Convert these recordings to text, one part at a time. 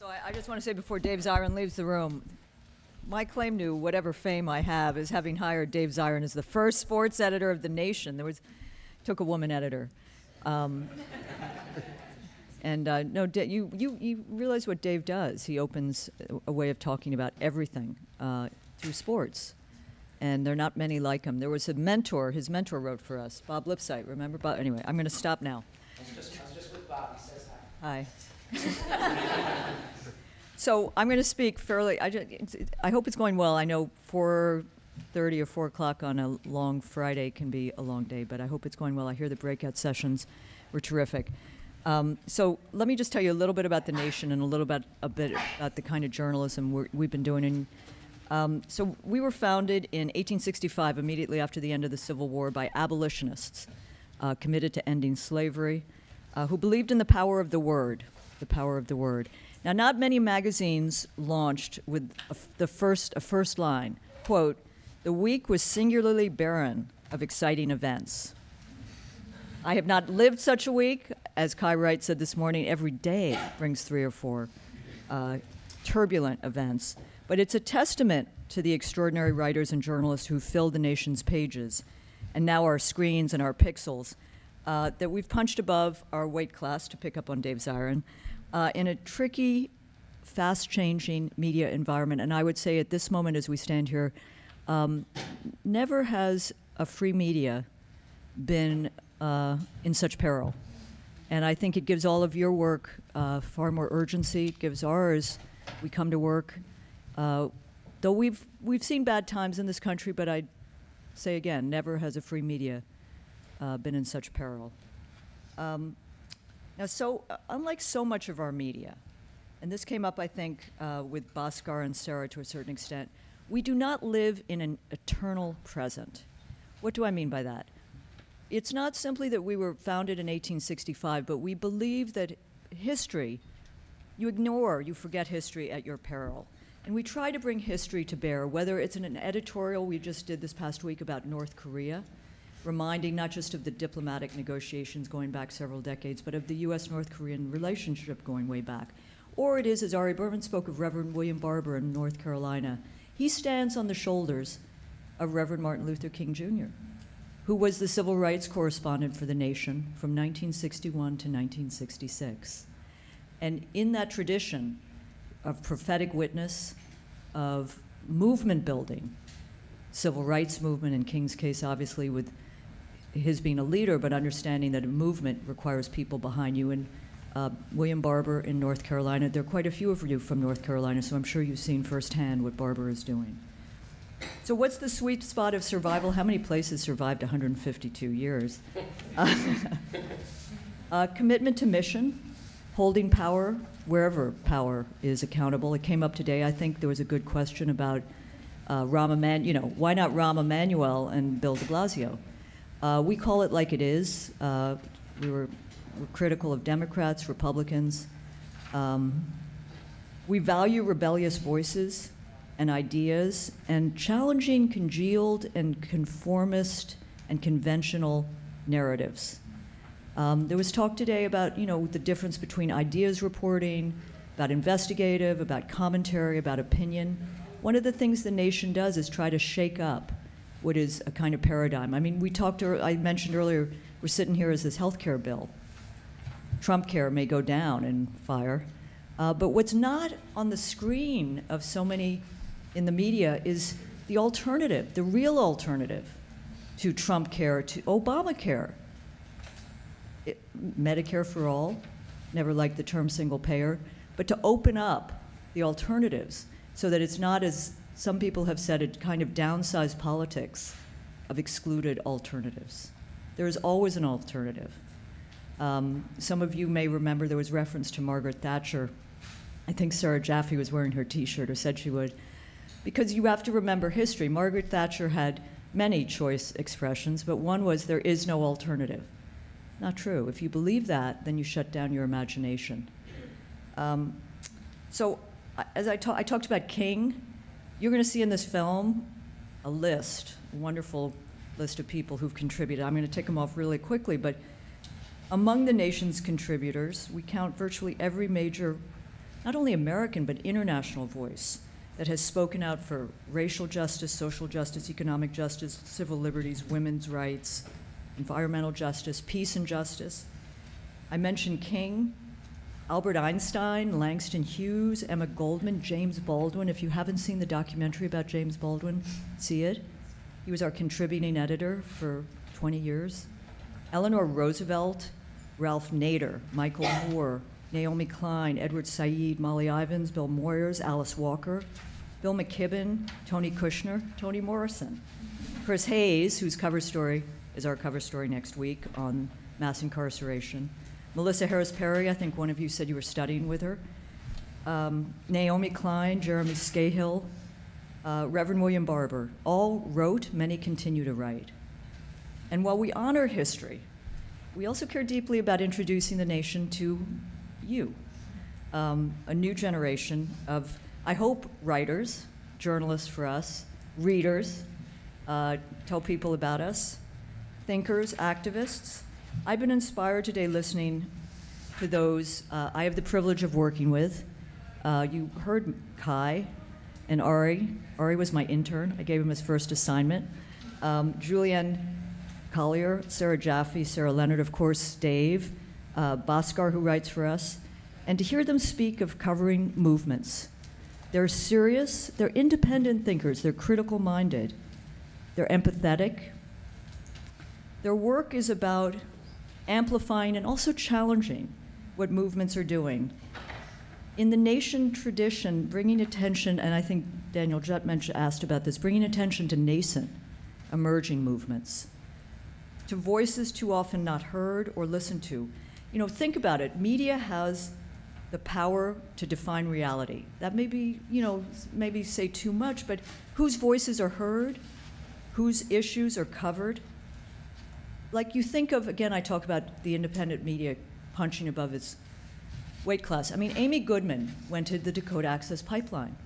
So I just want to say before Dave Zirin leaves the room, my claim to whatever fame I have is having hired Dave Zirin as the first sports editor of the nation. Took a woman editor. No, you realize what Dave does. He opens a way of talking about everything through sports. And there are not many like him. There was a mentor, his mentor wrote for us, Bob Lipsyte, remember Bob? Anyway, I'm going to stop now. I was just with Bob, he says hi. Hi. So I'm going to speak fairly, I hope it's going well. I know 4:30 or 4 o'clock on a long Friday can be a long day, but I hope it's going well. I hear the breakout sessions were terrific. So let me just tell you a little bit about the nation and a bit about the kind of journalism we've been doing. So we were founded in 1865, immediately after the end of the Civil War, by abolitionists committed to ending slavery, who believed in the power of the word, Now, not many magazines launched with a first line, quote, "The week was singularly barren of exciting events." I have not lived such a week. As Kai Wright said this morning, every day brings 3 or 4 turbulent events. But it's a testament to the extraordinary writers and journalists who filled the nation's pages, and now our screens and our pixels, that we've punched above our weight class, to pick up on Dave Zirin, in a tricky, fast-changing media environment. And I would say at this moment as we stand here, never has a free media been in such peril. And I think it gives all of your work far more urgency. It gives ours. We come to work. Though we've seen bad times in this country, but I'd say again, never has a free media been in such peril. Now, unlike so much of our media, and this came up, I think, with Bhaskar and Sarah to a certain extent, we do not live in an eternal present. What do I mean by that? It's not simply that we were founded in 1865, but we believe that history, you forget history at your peril. And we try to bring history to bear, whether it's in an editorial we just did this past week about North Korea, reminding not just of the diplomatic negotiations going back several decades, but of the U.S.-North Korean relationship going way back. Or it is, as Ari Berman spoke of, Reverend William Barber in North Carolina. He stands on the shoulders of Reverend Martin Luther King Jr., who was the civil rights correspondent for the nation from 1961 to 1966. And in that tradition of prophetic witness, of movement building, civil rights movement, in King's case, obviously, with his being a leader, but understanding that a movement requires people behind you. And William Barber in North Carolina, there are quite a few of you from North Carolina, so I'm sure you've seen firsthand what Barber is doing. So what's the sweet spot of survival? How many places survived 152 years? Commitment to mission, holding power wherever power is accountable. It came up today. I think there was a good question about why not Rahm Emanuel and Bill de Blasio? We call it like it is. We're critical of Democrats, Republicans. We value rebellious voices and ideas, and challenging congealed and conformist and conventional narratives. There was talk today about, the difference between ideas reporting, about investigative, about commentary, about opinion. One of the things the nation does is try to shake up what is a kind of paradigm. I mean, I mentioned earlier, we're sitting here as this health care bill. Trump care may go down in fire, but what's not on the screen of so many in the media is the alternative, the real alternative to Trump care, to Obamacare. Medicare for all, never liked the term single payer, but to open up the alternatives so that it's not, as some people have said, a kind of downsized politics of excluded alternatives. There is always an alternative. Some of you may remember there was reference to Margaret Thatcher. I think Sarah Jaffe was wearing her T-shirt, or said she would. Because you have to remember history. Margaret Thatcher had many choice expressions, but one was, there is no alternative. Not true. If you believe that, then you shut down your imagination. So as I talked about King, you're going to see in this film a wonderful list of people who've contributed. I'm going to tick them off really quickly, but among the nation's contributors, we count virtually every major not only American, but international voice that has spoken out for racial justice, social justice, economic justice, civil liberties, women's rights, environmental justice, peace and justice. I mentioned King, Albert Einstein, Langston Hughes, Emma Goldman, James Baldwin. If you haven't seen the documentary about James Baldwin, see it. He was our contributing editor for 20 years. Eleanor Roosevelt, Ralph Nader, Michael Moore, Naomi Klein, Edward Said, Molly Ivins, Bill Moyers, Alice Walker, Bill McKibben, Tony Kushner, Toni Morrison. Chris Hayes, whose cover story is our cover story next week on mass incarceration. Melissa Harris Perry, I think one of you said you were studying with her. Naomi Klein, Jeremy Scahill, Reverend William Barber, all wrote, many continue to write. And while we honor history, we also care deeply about introducing the nation to you, a new generation of, I hope, writers, journalists for us, readers, tell people about us, thinkers, activists. I've been inspired today listening to those I have the privilege of working with. You heard Kai and Ari. Ari was my intern. I gave him his first assignment. Julianne Collier, Sarah Jaffe, Sarah Leonard, of course, Dave, Bhaskar, who writes for us, and to hear them speak of covering movements. They're serious, they're independent thinkers, they're critical-minded, they're empathetic. Their work is about amplifying and also challenging what movements are doing. In the nation tradition, bringing attention, and I think Daniel Jutt asked about this, bringing attention to nascent, emerging movements, to voices too often not heard or listened to. You know, think about it. Media has the power to define reality. That may be, you know, maybe say too much, but whose voices are heard, whose issues are covered. Like you think of, again, I talk about the independent media punching above its weight class. I mean, Amy Goodman went to the Dakota Access Pipeline.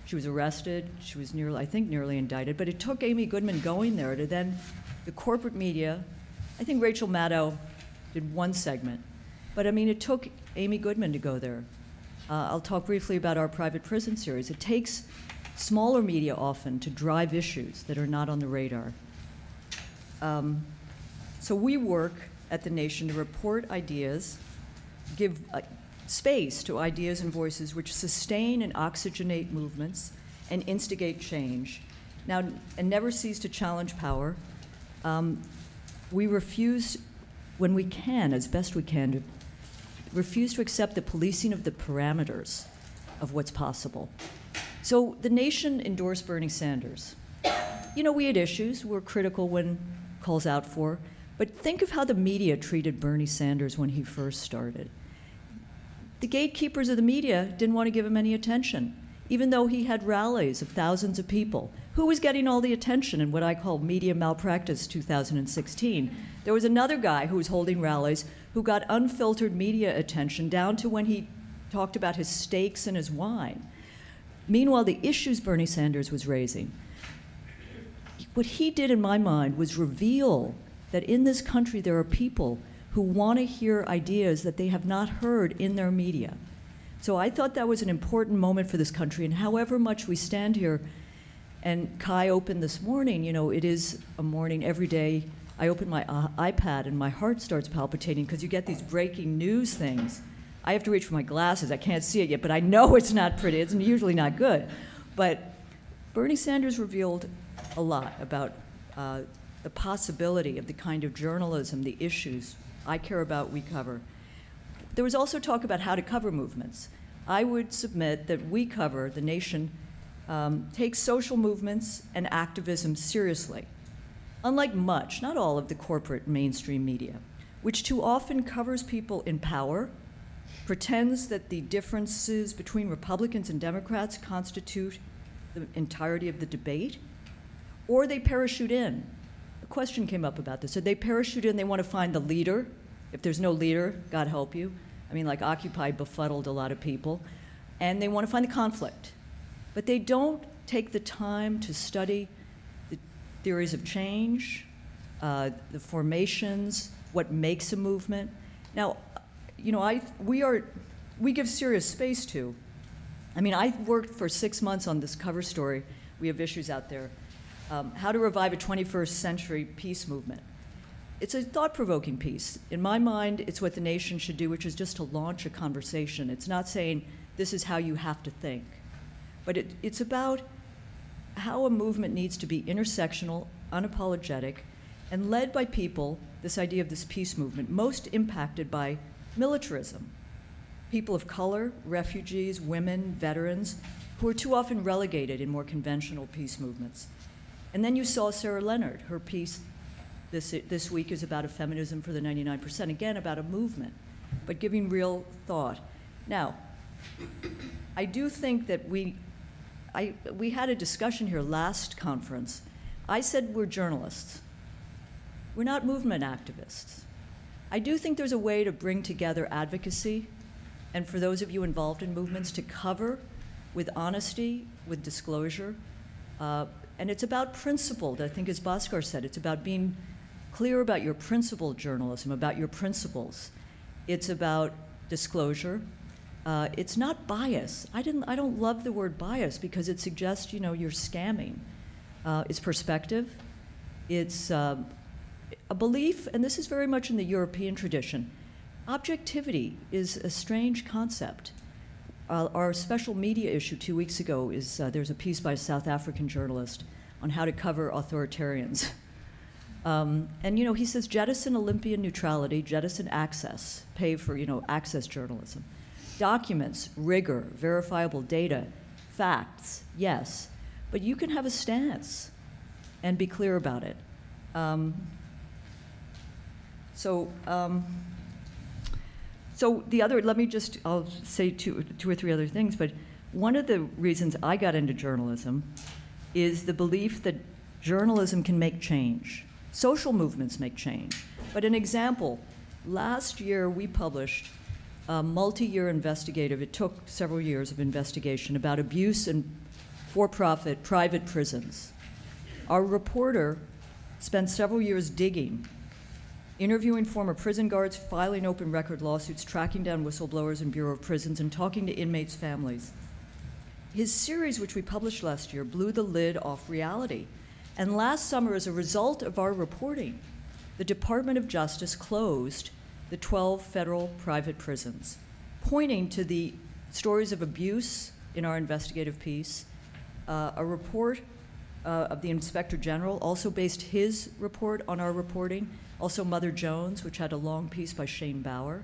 She was arrested, she was nearly, I think, nearly indicted, but it took Amy Goodman going there to then, the corporate media, I think Rachel Maddow did one segment, but I mean, it took Amy Goodman to go there. I'll talk briefly about our private prison series. It takes smaller media often to drive issues that are not on the radar. So we work at The Nation to report ideas, give space to ideas and voices which sustain and oxygenate movements and instigate change. Now, and never cease to challenge power. We refuse, when we can, as best we can, to refuse to accept the policing of the parameters of what's possible. So The Nation endorsed Bernie Sanders. You know, we had issues. We're critical when calls out for. But think of how the media treated Bernie Sanders when he first started. The gatekeepers of the media didn't want to give him any attention, even though he had rallies of thousands of people. Who was getting all the attention in what I call media malpractice 2016? There was another guy who was holding rallies who got unfiltered media attention down to when he talked about his steaks and his wine. Meanwhile, the issues Bernie Sanders was raising, what he did in my mind was reveal that in this country there are people who want to hear ideas that they have not heard in their media. So I thought that was an important moment for this country, and however much we stand here, and Kai opened this morning, you know, it is a morning every day. I open my iPad and my heart starts palpitating because you get these breaking news things. I have to reach for my glasses. I can't see it yet, but I know it's not pretty. It's usually not good. But Bernie Sanders revealed a lot about the possibility of the kind of journalism, the issues I care about, we cover. There was also talk about how to cover movements. I would submit that we cover, The Nation, takes social movements and activism seriously. Unlike much, not all of the corporate mainstream media, which too often covers people in power, pretends that the differences between Republicans and Democrats constitute the entirety of the debate, or they parachute in. A question came up about this. So they parachute in, they want to find the leader. If there's no leader, God help you. I mean, like Occupy befuddled a lot of people. And they want to find the conflict. But they don't take the time to study the theories of change, the formations, what makes a movement. Now, you know, we are we give serious space to. I mean, I worked for 6 months on this cover story. We have issues out there. How to revive a 21st century peace movement. It's a thought-provoking piece. In my mind, it's what the nation should do, which is just to launch a conversation. It's not saying this is how you have to think. But it's about how a movement needs to be intersectional, unapologetic, and led by people, this idea of this peace movement, most impacted by militarism. People of color, refugees, women, veterans, who are too often relegated in more conventional peace movements. And then you saw Sarah Leonard. Her piece this week is about a feminism for the 99%, again, about a movement, but giving real thought. Now, I do think that we had a discussion here last conference. I said we're journalists. We're not movement activists. I do think there's a way to bring together advocacy, and for those of you involved in movements, to cover with honesty, with disclosure. And it's about principled, I think as Bhaskar said, it's about being clear about your principled journalism, about your principles. It's about disclosure. It's not bias. I don't love the word bias because it suggests, you know, you're scamming. It's perspective. It's a belief, and this is very much in the European tradition. Objectivity is a strange concept. Our special media issue 2 weeks ago is, there's a piece by a South African journalist on how to cover authoritarians. And, you know, he says, jettison Olympian neutrality, jettison access, pay for, you know, access journalism. Documents, rigor, verifiable data, facts, yes, but you can have a stance and be clear about it. So the other, I'll say two or three other things, but one of the reasons I got into journalism is the belief that journalism can make change. Social movements make change. But an example, last year we published a multi-year investigative, it took several years of investigation, about abuse in for-profit private prisons. Our reporter spent several years digging, interviewing former prison guards, filing open record lawsuits, tracking down whistleblowers in Bureau of Prisons, and talking to inmates' families. His series, which we published last year, blew the lid off reality. And last summer, as a result of our reporting, the Department of Justice closed the 12 federal private prisons, pointing to the stories of abuse in our investigative piece. A report of the Inspector General also based his report on our reporting. Also Mother Jones, which had a long piece by Shane Bauer.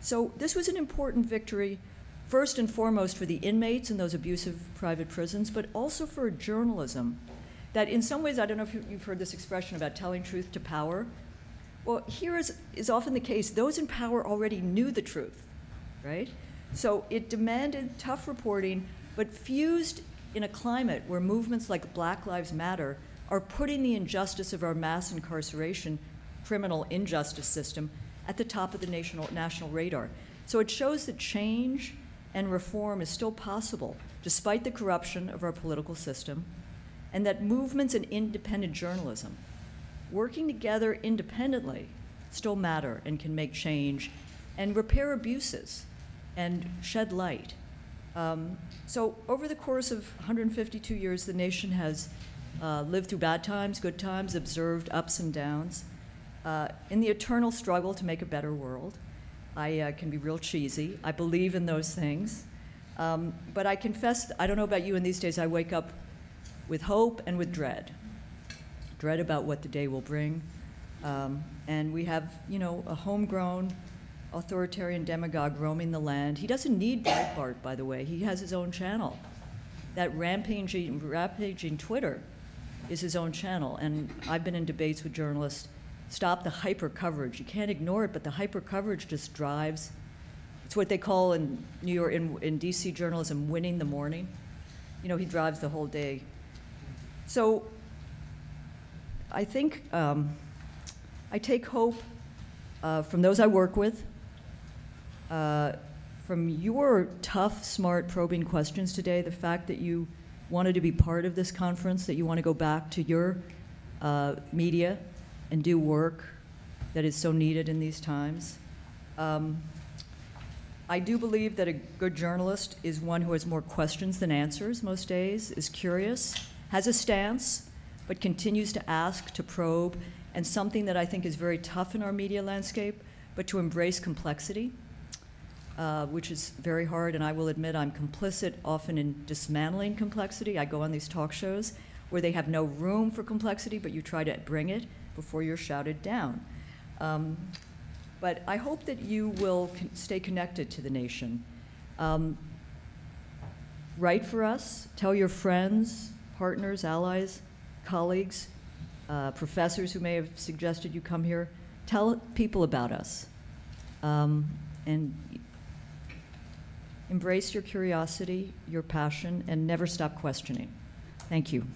So this was an important victory, first and foremost for the inmates in those abusive private prisons, but also for journalism that in some ways, I don't know if you've heard this expression about telling truth to power. Well, here is often the case. Those in power already knew the truth, right? So it demanded tough reporting, but fused in a climate where movements like Black Lives Matter are putting the injustice of our mass incarceration, criminal injustice system at the top of the national radar. So it shows that change and reform is still possible, despite the corruption of our political system, and that movements and independent journalism, working together independently, still matter and can make change and repair abuses and shed light. So over the course of 152 years, the nation has lived through bad times, good times, observed ups and downs. In the eternal struggle to make a better world, I can be real cheesy. I believe in those things. But I confess, I don't know about you in these days, I wake up with hope and with dread. Dread about what the day will bring. And we have, you know, a homegrown authoritarian demagogue roaming the land. He doesn't need Breitbart, by the way. He has his own channel. That rampaging Twitter is his own channel. And I've been in debates with journalists. Stop the hyper coverage. You can't ignore it, but the hyper coverage just drives. It's what they call in New York, in DC journalism, winning the morning. You know, he drives the whole day. So I think I take hope from those I work with, from your tough, smart, probing questions today, the fact that you wanted to be part of this conference, that you want to go back to your media and do work that is so needed in these times. I do believe that a good journalist is one who has more questions than answers most days, is curious, has a stance, but continues to ask, to probe, and something that I think is very tough in our media landscape, but to embrace complexity, which is very hard, and I will admit I'm complicit often in dismantling complexity. I go on these talk shows where they have no room for complexity, but you try to bring it before you're shouted down. But I hope that you will stay connected to the nation. Write for us, tell your friends, partners, allies, colleagues, professors who may have suggested you come here. Tell people about us. And embrace your curiosity, your passion, and never stop questioning. Thank you.